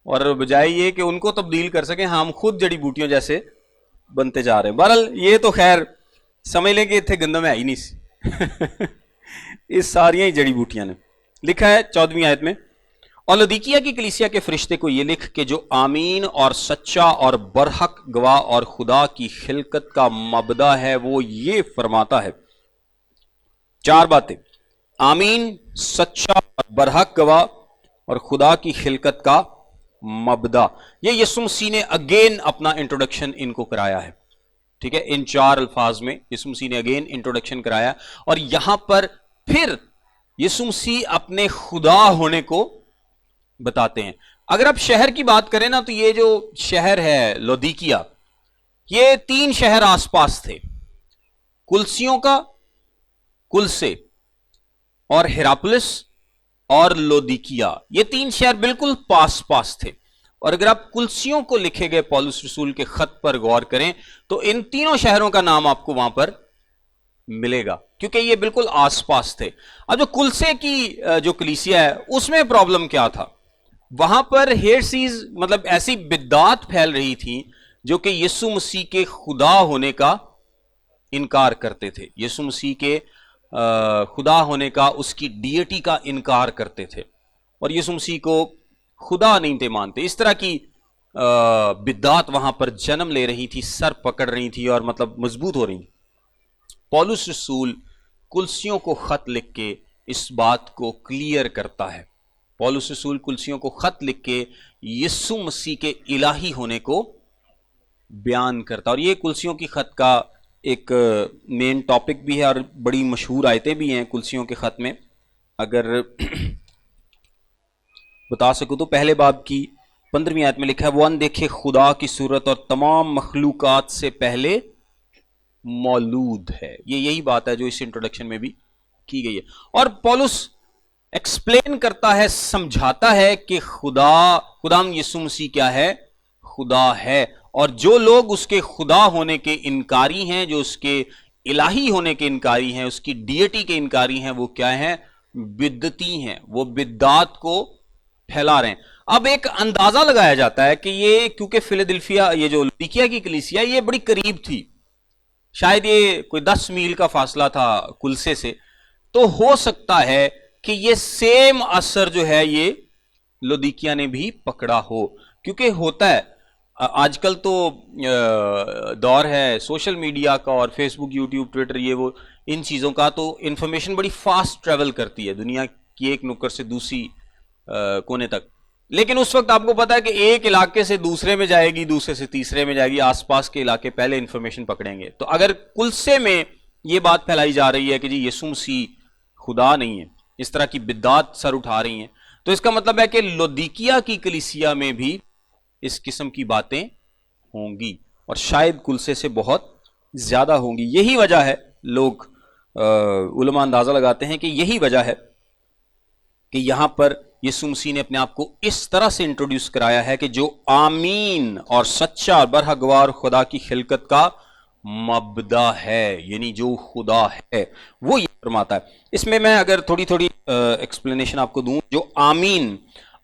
اور بجائے یہ کہ ان کو تبدیل کر سکیں ہم خود جڑی بوٹیوں جیسے بنتے جا رہے ہیں۔ بہرحال یہ تو خیر سمجھ لیں کہ اتنے گندم ہے ہی نہیں سی اس ساری ہی جڑی بوٹیاں نے۔ لکھا ہے 14ویں آیت میں، اور لودیکیا کی کلیسیا کے فرشتے کو یہ لکھ کہ جو آمین اور سچا اور برحق گواہ اور خدا کی خلقت کا مبدا ہے وہ یہ فرماتا ہے، 4 باتیں، آمین، سچا اور برحق گواہ اور خدا کی خلقت کا مبدا۔ یہ یسوع مسیح نے اگین اپنا انٹروڈکشن ان کو کرایا ہے، ٹھیک ہے، ان 4 الفاظ میں یسوع مسیح نے اگین انٹروڈکشن کرایا، اور یہاں پر پھر یسوع مسیح اپنے خدا ہونے کو بتاتے ہیں۔ اگر آپ شہر کی بات کریں نا، تو یہ جو شہر ہے لودیکیا، یہ 3 شہر آس پاس تھے، کلسیوں کا، کلسے اور ہیراپولس اور لودیکیا، یہ 3 شہر بالکل پاس پاس تھے۔ اور اگر آپ کلسیوں کو لکھے گئے پولس رسول کے خط پر غور کریں تو ان تینوں شہروں کا نام آپ کو وہاں پر ملے گا، کیونکہ یہ بالکل آس پاس تھے۔ اب جو کلسے کی جو کلیسیا ہے اس میں پرابلم کیا تھا، وہاں پر ہیرسیز مطلب ایسی بدعات پھیل رہی تھی جو کہ یسوع مسیح کے خدا ہونے کا انکار کرتے تھے، یسوع مسیح کے خدا ہونے کا، اس کی ڈیٹی کا انکار کرتے تھے، اور یسوع مسیح کو خدا نہیں تھے مانتے۔ اس طرح کی بدعات وہاں پر جنم لے رہی تھی، سر پکڑ رہی تھی اور مطلب مضبوط ہو رہی تھی۔ پولس رسول کلسیوں کو خط لکھ کے اس بات کو کلیئر کرتا ہے، پولس رسول کلسیوں کو خط لکھ کے یسوع مسیح کے الہی ہونے کو بیان کرتا ہے، اور یہ کلسیوں کی خط کا ایک مین ٹاپک بھی ہے، اور بڑی مشہور آیتیں بھی ہیں کلسیوں کے خط میں۔ اگر بتا سکو تو پہلے باب کی 15ویں آیت میں لکھا ہے، وہ اندیکھے خدا کی صورت اور تمام مخلوقات سے پہلے مولود ہے۔ یہ یہی بات ہے جو اس انٹروڈکشن میں بھی کی گئی ہے، اور پولس ایکسپلین کرتا ہے، سمجھاتا ہے کہ خدا یسوع مسیح کیا ہے، خدا ہے، اور جو لوگ اس کے خدا ہونے کے انکاری ہیں، جو اس کے الہی ہونے کے انکاری ہیں، اس کی ڈیٹی کے انکاری ہیں، وہ کیا ہیں، بدعتی ہیں، وہ بدعات کو پھیلا رہے ہیں۔ اب ایک اندازہ لگایا جاتا ہے کہ یہ کیونکہ فیلادلفیا، یہ جو لودیکیا کی کلیسیا، یہ بڑی قریب تھی، شاید یہ کوئی 10 میل کا فاصلہ تھا کلسے سے، تو ہو سکتا ہے کہ یہ سیم اثر جو ہے یہ لودیکیا نے بھی پکڑا ہو، کیونکہ ہوتا ہے آج کل تو دور ہے سوشل میڈیا کا اور فیس بک، یوٹیوب، ٹویٹر، یہ وہ ان چیزوں کا، تو انفارمیشن بڑی فاسٹ ٹریول کرتی ہے دنیا کی ایک نکر سے دوسری کونے تک، لیکن اس وقت آپ کو پتا ہے کہ ایک علاقے سے دوسرے میں جائے گی، دوسرے سے تیسرے میں جائے گی، آس پاس کے علاقے پہلے انفارمیشن پکڑیں گے۔ تو اگر کلسے میں یہ بات پھیلائی جا رہی ہے کہ جی یسوع مسیح خدا نہیں ہے، اس طرح کی بدعات سر اٹھا رہی ہیں، تو اس کا مطلب ہے کہ لودیکیا کی کلیسیا میں بھی اس قسم کی باتیں ہوں گی، اور شاید کلسے سے بہت زیادہ ہوں گی۔ یہی وجہ ہے، لوگ علماء اندازہ لگاتے ہیں کہ یہی وجہ ہے کہ یہاں پر یسوع مسیح نے اپنے آپ کو اس طرح سے انٹروڈیوس کرایا ہے کہ جو آمین اور سچا اور برحق گواہ اور خدا کی خلقت کا مبدا ہے، یعنی جو خدا ہے وہ یہ فرماتا ہے۔ اس میں اگر تھوڑی ایکسپلینیشن آپ کو دوں، جو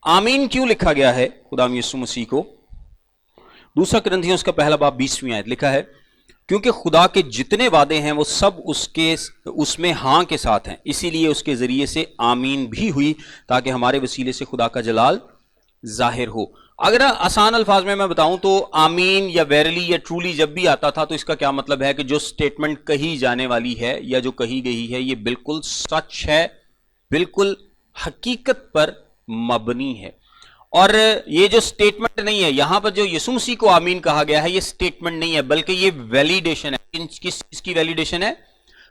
آمین کیوں لکھا گیا ہے خدا یسوع مسیح کو، 2 کرنتھیوں اس کا پہلا باب 20ویں آیت لکھا ہے، کیونکہ خدا کے جتنے وعدے ہیں وہ سب اس میں ہاں کے ساتھ ہیں، اسی لیے اس کے ذریعے سے آمین بھی ہوئی تاکہ ہمارے وسیلے سے خدا کا جلال ظاہر ہو۔ اگر آسان الفاظ میں بتاؤں تو آمین یا ویرلی یا ٹرولی جب بھی آتا تھا تو اس کا کیا مطلب ہے کہ جو سٹیٹمنٹ کہی جانے والی ہے یا جو کہی گئی ہے یہ بالکل سچ ہے، بالکل حقیقت پر مبنی ہے۔ اور یہ جو سٹیٹمنٹ نہیں ہے، یہاں پر جو یسوع مسیح کو آمین کہا گیا ہے، یہ سٹیٹمنٹ نہیں ہے بلکہ یہ ویلیڈیشن ہے۔ کس چیز کی ویلیڈیشن ہے؟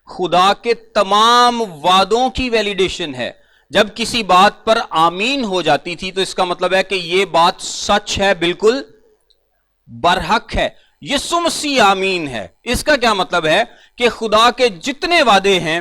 خدا کے تمام وعدوں کی ویلیڈیشن ہے۔ جب کسی بات پر آمین ہو جاتی تھی تو اس کا مطلب ہے کہ یہ بات سچ ہے، بالکل برحق ہے۔ یسوع مسیح آمین ہے، اس کا کیا مطلب ہے کہ خدا کے جتنے وعدے ہیں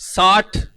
60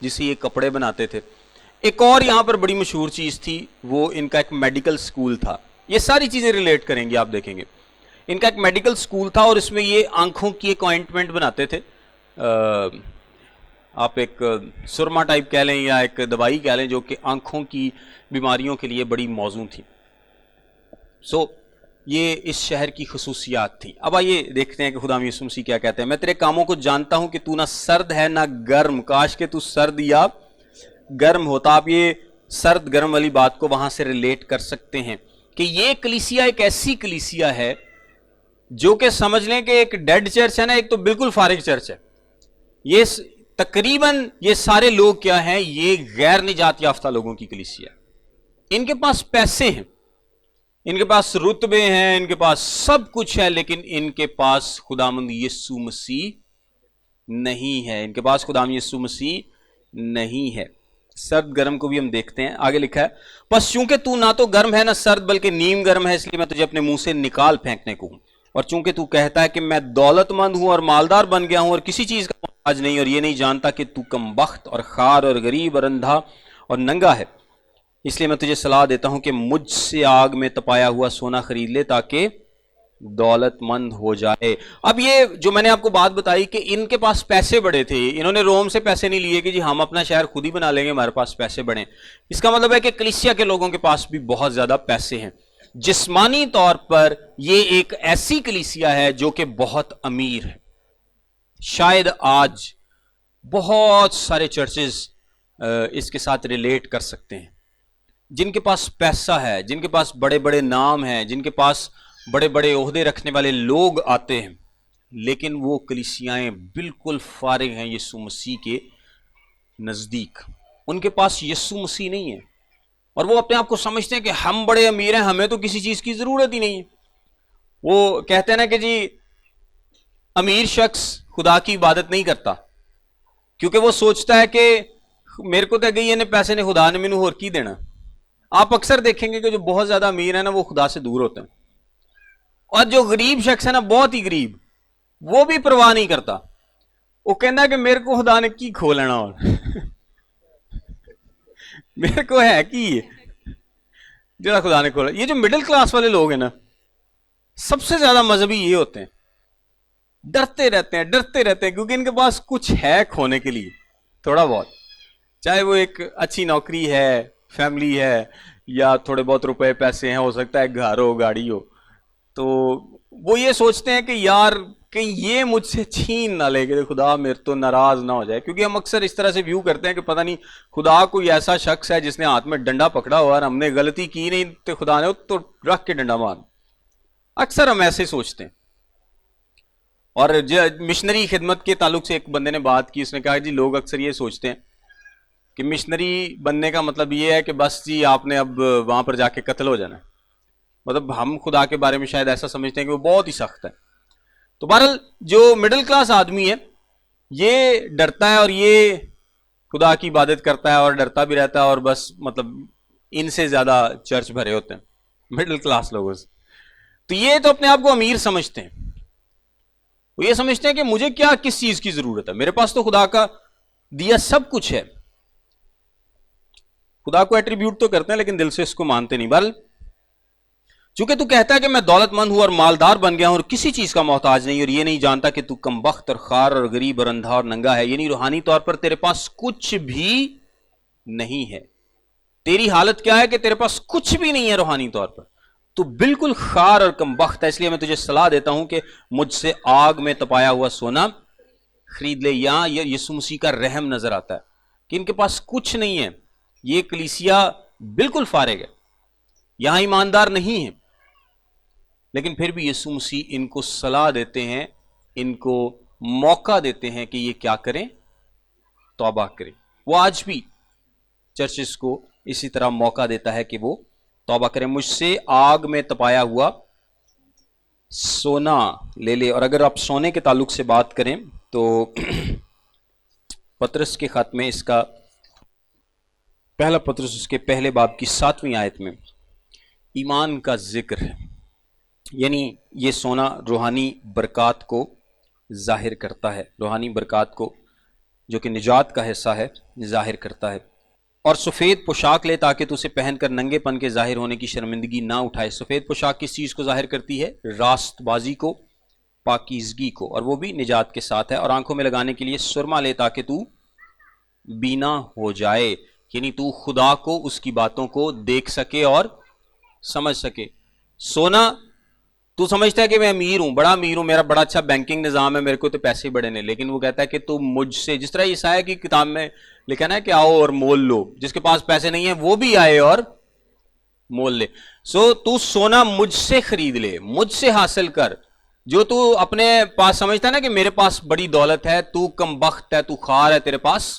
جسے یہ کپڑے بناتے تھے. ایک اور یہاں پر بڑی مشہور چیز تھی, وہ ان کا ایک میڈیکل سکول تھا. یہ ساری چیزیں ریلیٹ کریں گے, آپ دیکھیں گے. ان کا ایک میڈیکل سکول تھا اور اس میں یہ آنکھوں کی ایک آئنٹمنٹ بناتے تھے, آپ ایک سرما ٹائپ کہہ لیں یا ایک دوائی کہہ لیں, جو کہ آنکھوں کی بیماریوں کے لیے بڑی موزوں تھی. یہ اس شہر کی خصوصیات تھی. اب آئیے دیکھتے ہیں کہ خدا یسوع مسیح کیا کہتے ہیں. میں تیرے کاموں کو جانتا ہوں کہ تو نہ سرد ہے نہ گرم, کاش کہ تو سرد یا گرم ہوتا. آپ یہ سرد گرم والی بات کو وہاں سے ریلیٹ کر سکتے ہیں کہ یہ کلیسیا ایک ایسی کلیسیا ہے جو کہ سمجھ لیں کہ ایک ڈیڈ چرچ ہے نا, ایک تو بالکل فارغ چرچ ہے. یہ تقریباً یہ سارے لوگ کیا ہیں, یہ غیر نجات یافتہ لوگوں کی کلیسیا ہے. ان کے پاس پیسے ہیں, ان کے پاس رتبے ہیں, ان کے پاس سب کچھ ہے, لیکن ان کے پاس خداوند یسوع مسیح نہیں ہے. ان کے پاس خداوند یسوع مسیح نہیں ہے. سرد گرم کو بھی ہم دیکھتے ہیں. آگے لکھا ہے, بس چونکہ تو نہ تو گرم ہے نہ سرد بلکہ نیم گرم ہے, اس لیے میں تجھے اپنے منہ سے نکال پھینکنے کو ہوں. اور چونکہ تو کہتا ہے کہ میں دولت مند ہوں اور مالدار بن گیا ہوں اور کسی چیز کا محتاج نہیں, اور یہ نہیں جانتا کہ تو کم بخت اور خوار اور غریب اور اندھا اور ننگا ہے, اس لیے میں تجھے صلاح دیتا ہوں کہ مجھ سے آگ میں تپایا ہوا سونا خرید لے تاکہ دولت مند ہو جائے. اب یہ جو میں نے آپ کو بات بتائی کہ ان کے پاس پیسے بڑے تھے, انہوں نے روم سے پیسے نہیں لیے کہ جی ہم اپنا شہر خود ہی بنا لیں گے, ہمارے پاس پیسے بڑے. اس کا مطلب ہے کہ کلیسیا کے لوگوں کے پاس بھی بہت زیادہ پیسے ہیں. جسمانی طور پر یہ ایک ایسی کلیسیا ہے جو کہ بہت امیر ہے. شاید آج بہت سارے چرچز اس کے ساتھ ریلیٹ کر سکتے ہیں, جن کے پاس پیسہ ہے, جن کے پاس بڑے بڑے نام ہیں, جن کے پاس بڑے بڑے عہدے رکھنے والے لوگ آتے ہیں, لیکن وہ کلیسیائیں بالکل فارغ ہیں یسوع مسیح کے نزدیک. ان کے پاس یسوع مسیح نہیں ہے, اور وہ اپنے آپ کو سمجھتے ہیں کہ ہم بڑے امیر ہیں, ہمیں تو کسی چیز کی ضرورت ہی نہیں ہے. وہ کہتے ہیں نا کہ جی امیر شخص خدا کی عبادت نہیں کرتا, کیونکہ وہ سوچتا ہے کہ میرے کو تو گئی پیسے نے, خدا نے مینوں ہور کی دینا. آپ اکثر دیکھیں گے کہ جو بہت زیادہ امیر ہیں نا, وہ خدا سے دور ہوتے ہیں, اور جو غریب شخص ہے نا, بہت ہی غریب, وہ بھی پرواہ نہیں کرتا. وہ کہنا ہے کہ میرے کو خدا نے کی کھو لینا, اور میرے کو ہے کی جڑا خدا نے کھولا. یہ جو مڈل کلاس والے لوگ ہیں نا, سب سے زیادہ مذہبی یہ ہوتے ہیں, ڈرتے رہتے ہیں, کیونکہ ان کے پاس کچھ ہے کھونے کے لیے تھوڑا بہت, چاہے وہ ایک اچھی نوکری ہے, فیملی ہے, یا تھوڑے بہت روپے پیسے ہیں, ہو سکتا ہے گھر ہو, گاڑی ہو. تو وہ یہ سوچتے ہیں کہ یار کہیں یہ مجھ سے چھین نہ لے, کہ خدا میرے تو ناراض نہ ہو جائے. کیونکہ ہم اکثر اس طرح سے ویو کرتے ہیں کہ پتہ نہیں خدا کوئی ایسا شخص ہے جس نے ہاتھ میں ڈنڈا پکڑا ہوا, اور ہم نے غلطی کی نہیں تو خدا نے تو رکھ کے ڈنڈا مار. اکثر ہم ایسے سوچتے ہیں. اور مشنری خدمت کے تعلق سے ایک بندے نے بات کی, اس نے کہا جی لوگ اکثر یہ سوچتے ہیں کہ مشنری بننے کا مطلب یہ ہے کہ بس جی آپ نے اب وہاں پر جا کے قتل ہو جانا ہے. مطلب ہم خدا کے بارے میں شاید ایسا سمجھتے ہیں کہ وہ بہت ہی سخت ہے. تو بہرحال جو مڈل کلاس آدمی ہے یہ ڈرتا ہے, اور یہ خدا کی عبادت کرتا ہے اور ڈرتا بھی رہتا ہے, اور بس مطلب ان سے زیادہ چرچ بھرے ہوتے ہیں مڈل کلاس لوگوں سے. تو یہ تو اپنے آپ کو امیر سمجھتے ہیں. وہ یہ سمجھتے ہیں کہ مجھے کیا کس چیز کی ضرورت ہے, میرے پاس تو خدا کا دیا سب کچھ ہے. خدا کو ایٹریبیوٹ تو کرتے ہیں لیکن دل سے اس کو مانتے نہیں. بل چونکہ تو کہتا ہے کہ میں دولت مند ہوں اور مالدار بن گیا ہوں اور کسی چیز کا محتاج نہیں, اور یہ نہیں جانتا کہ تو کم بخت اور خوار اور غریب اور اندھا اور ننگا ہے, یعنی روحانی طور پر تیرے پاس کچھ بھی نہیں ہے. تیری حالت کیا ہے کہ تیرے پاس کچھ بھی نہیں ہے روحانی طور پر, تو بالکل خوار اور کم بخت ہے. اس لیے میں تجھے صلاح دیتا ہوں کہ مجھ سے آگ میں تپایا ہوا سونا خرید لے. یہاں یسوع مسیح کا رحم نظر آتا ہے کہ ان کے پاس کچھ نہیں ہے. یہ کلیسیا بالکل فارغ ہے, یہاں ایماندار نہیں ہے, لیکن پھر بھی یسوع مسیح ان کو صلاح دیتے ہیں, ان کو موقع دیتے ہیں کہ یہ کیا کریں, توبہ کریں. وہ آج بھی چرچز کو اسی طرح موقع دیتا ہے کہ وہ توبہ کریں. مجھ سے آگ میں تپایا ہوا سونا لے لے. اور اگر آپ سونے کے تعلق سے بات کریں تو پطرس کے خط میں, اس کا پہلا پطرس اس کے پہلے باب کی 7ویں آیت میں ایمان کا ذکر ہے. یعنی یہ سونا روحانی برکات کو ظاہر کرتا ہے، روحانی برکات کو جو کہ نجات کا حصہ ہے ظاہر کرتا ہے۔ اور سفید پوشاک لے تاکہ تو اسے پہن کر ننگے پن کے ظاہر ہونے کی شرمندگی نہ اٹھائے۔ سفید پوشاک کس چیز کو ظاہر کرتی ہے؟ راست بازی کو، پاکیزگی کو، اور وہ بھی نجات کے ساتھ ہے۔ اور آنکھوں میں لگانے کے لیے سرما لے تاکہ تو بینا ہو جائے، یعنی تو خدا کو، اس کی باتوں کو دیکھ سکے اور سمجھ سکے۔ سونا، تو سمجھتا ہے کہ میں امیر ہوں، بڑا امیر ہوں، میرا بڑا اچھا بینکنگ نظام ہے، میرے کو تو پیسے بڑے نہیں، لیکن وہ کہتا ہے کہ تو مجھ سے، جس طرح عیسائی کی کتاب میں لکھا نا کہ آؤ اور مول لو، جس کے پاس پیسے نہیں ہیں وہ بھی آئے اور مول لے۔ تو سونا مجھ سے خرید لے، مجھ سے حاصل کر۔ جو تو اپنے پاس سمجھتا ہے نا کہ میرے پاس بڑی دولت ہے، تو کم بخت ہے، تو خار ہے، تیرے پاس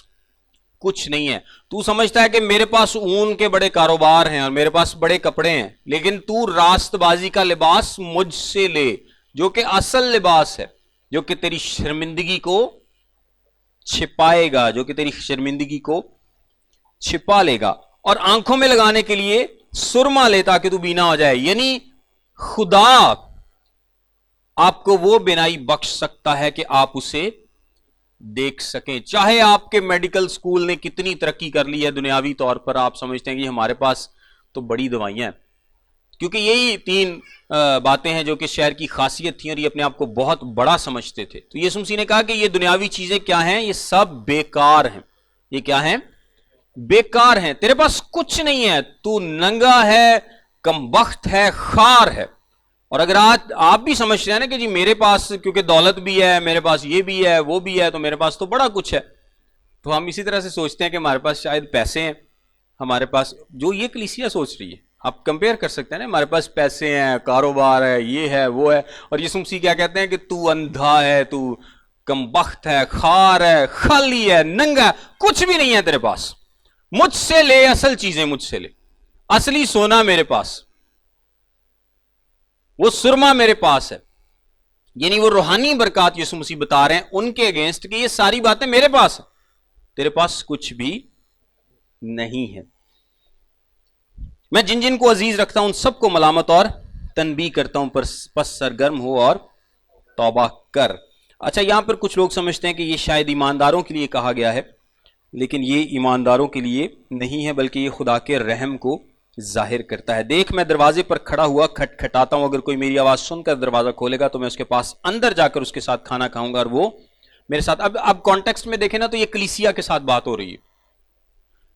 کچھ نہیں ہے۔ تو سمجھتا ہے کہ میرے پاس اون کے بڑے کاروبار ہیں اور میرے پاس بڑے کپڑے ہیں، لیکن تو راست بازی کا لباس مجھ سے لے، جو کہ اصل لباس ہے، جو کہ تیری شرمندگی کو چھپائے گا، جو کہ تیری شرمندگی کو چھپا لے گا۔ اور آنکھوں میں لگانے کے لیے سرما لے تاکہ تو بینا ہو جائے، یعنی خدا آپ کو وہ بینائی بخش سکتا ہے کہ آپ اسے دیکھ سکیں۔ چاہے آپ کے میڈیکل سکول نے کتنی ترقی کر لی ہے دنیاوی طور پر، آپ سمجھتے ہیں کہ ہمارے پاس تو بڑی دوائیاں ہیں، کیونکہ یہی تین باتیں ہیں جو کہ شہر کی خاصیت تھیں اور یہ اپنے آپ کو بہت بڑا سمجھتے تھے۔ تو یسوع مسیح نے کہا کہ یہ دنیاوی چیزیں کیا ہیں؟ یہ سب بیکار ہیں۔ یہ کیا ہیں؟ بیکار ہیں۔ تیرے پاس کچھ نہیں ہے، تو ننگا ہے، کم بخت ہے، خار ہے۔ اور اگر آج آپ بھی سمجھتے ہیں نا کہ جی میرے پاس کیونکہ دولت بھی ہے، میرے پاس یہ بھی ہے، وہ بھی ہے، تو میرے پاس تو بڑا کچھ ہے، تو ہم اسی طرح سے سوچتے ہیں کہ ہمارے پاس شاید پیسے ہیں، ہمارے پاس، جو یہ کلیسیا سوچ رہی ہے، آپ کمپیئر کر سکتے ہیں نا، ہمارے پاس پیسے ہیں، کاروبار ہے، یہ ہے، وہ ہے، اور یسوع مسیح کیا کہتے ہیں کہ تو اندھا ہے، تو کم بخت ہے، خار ہے، خالی ہے، ننگا ہے، کچھ بھی نہیں ہے تیرے پاس۔ مجھ سے لے اصل چیزیں، مجھ سے لے اصلی سونا میرے پاس، وہ سرما میرے پاس ہے، یعنی وہ روحانی برکات یسوع مسیح بتا رہے ہیں ان کے اگینسٹ کہ یہ ساری باتیں میرے پاس ہیں، تیرے پاس کچھ بھی نہیں ہے۔ میں جن جن کو عزیز رکھتا ہوں ان سب کو ملامت اور تنبیہ کرتا ہوں، پس سرگرم ہو اور توبہ کر۔ اچھا، یہاں پر کچھ لوگ سمجھتے ہیں کہ یہ شاید ایمانداروں کے لیے کہا گیا ہے، لیکن یہ ایمانداروں کے لیے نہیں ہے، بلکہ یہ خدا کے رحم کو ظاہر کرتا ہے۔ دیکھ میں دروازے پر کھڑا ہوا کھٹکھٹاتا ہوں، اگر کوئی میری آواز سن کر دروازہ کھولے گا تو میں اس کے پاس اندر جا کر اس کے ساتھ کھانا کھاؤں گا اور وہ میرے ساتھ۔ اب کانٹیکسٹ میں دیکھیں نا تو یہ کلیسیا کے ساتھ بات ہو رہی ہے،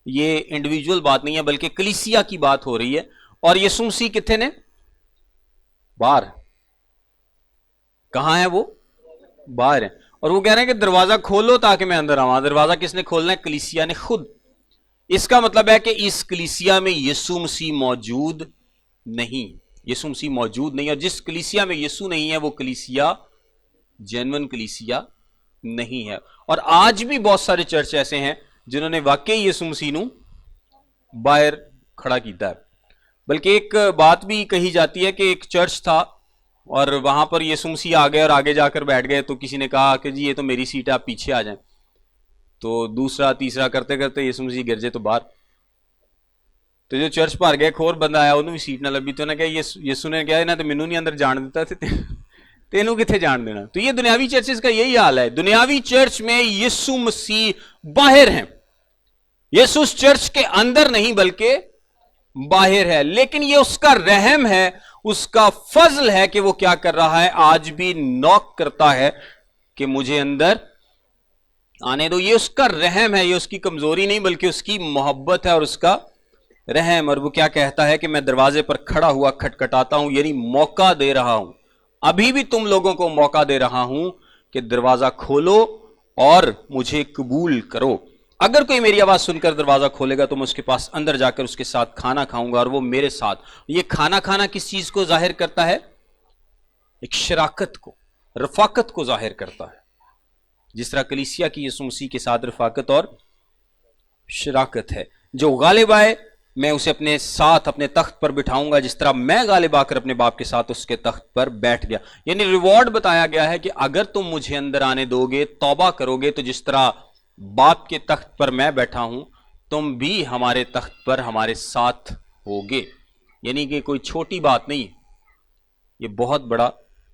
یہ انڈیویجول بات نہیں ہے بلکہ کلیسیا کی بات ہو رہی ہے۔ اور یسوع مسیح کتنے نے؟ باہر۔ کہاں ہے وہ؟ باہر ہے، اور وہ کہہ رہے ہیں کہ دروازہ کھولو تاکہ میں اندر آؤں۔ دروازہ کس نے کھولنا ہے؟ کلیسیا نے خود۔ اس کا مطلب ہے کہ اس کلیسیا میں یسوع مسیح موجود نہیں، یسوع مسیح موجود نہیں، اور جس کلیسیا میں یسوع نہیں ہے وہ کلیسیا جینون کلیسیا نہیں ہے۔ اور آج بھی بہت سارے چرچ ایسے ہیں جنہوں نے واقعی یسوع مسیح نو باہر کھڑا کیتا ہے۔ بلکہ ایک بات بھی کہی جاتی ہے کہ ایک چرچ تھا اور وہاں پر یسوع مسیح آ گئے اور آگے جا کر بیٹھ گئے، تو کسی نے کہا کہ جی یہ تو میری سیٹ ہے، آپ پیچھے آ جائیں۔ تو دوسرا تیسرا کرتے کرتے یسوع مسیح گرجے تو باہر، تو جو چرچ بھر گیا، ایک اور بندہ آیا، انہوں بھی سیٹ نہ لبھی، تو انہوں نے کہا یسوع نے کہا نہ تو مینوں نہیں اندر جان دیتا تھے، تینوں کتنے جان دینا۔ تو یہ دنیاوی چرچز کا یہی حال ہے، دنیاوی چرچ میں یسوع مسیح باہر ہیں، یسوع چرچ کے اندر نہیں بلکہ باہر ہے، لیکن یہ اس کا رحم ہے، اس کا فضل ہے کہ وہ کیا کر رہا ہے، آج بھی نوک کرتا ہے کہ مجھے اندر آنے دو۔ یہ اس کا رحم ہے، یہ اس کی کمزوری نہیں بلکہ اس کی محبت ہے اور اس کا رحم۔ اور وہ کیا کہتا ہے کہ میں دروازے پر کھڑا ہوا کھٹکھٹاتا ہوں، یعنی موقع دے رہا ہوں، ابھی بھی تم لوگوں کو موقع دے رہا ہوں کہ دروازہ کھولو اور مجھے قبول کرو۔ اگر کوئی میری آواز سن کر دروازہ کھولے گا تو میں اس کے پاس اندر جا کر اس کے ساتھ کھانا کھاؤں گا اور وہ میرے ساتھ۔ یہ کھانا کھانا کس چیز کو ظاہر کرتا ہے؟ ایک شراکت کو، رفاقت کو ظاہر کرتا ہے، جس طرح کلیسیا کی یسوع مسیح کے ساتھ رفاقت اور شراکت ہے۔ جو غالب آئے میں اسے اپنے ساتھ اپنے تخت پر بٹھاؤں گا، جس طرح میں غالب آ کر اپنے باپ کے ساتھ اس کے تخت پر بیٹھ گیا۔ یعنی ریوارڈ بتایا گیا ہے کہ اگر تم مجھے اندر آنے دو گے، توبہ کرو گے، تو جس طرح باپ کے تخت پر میں بیٹھا ہوں تم بھی ہمارے تخت پر ہمارے ساتھ ہوگے۔ یعنی کہ کوئی چھوٹی بات نہیں، یہ بہت بڑا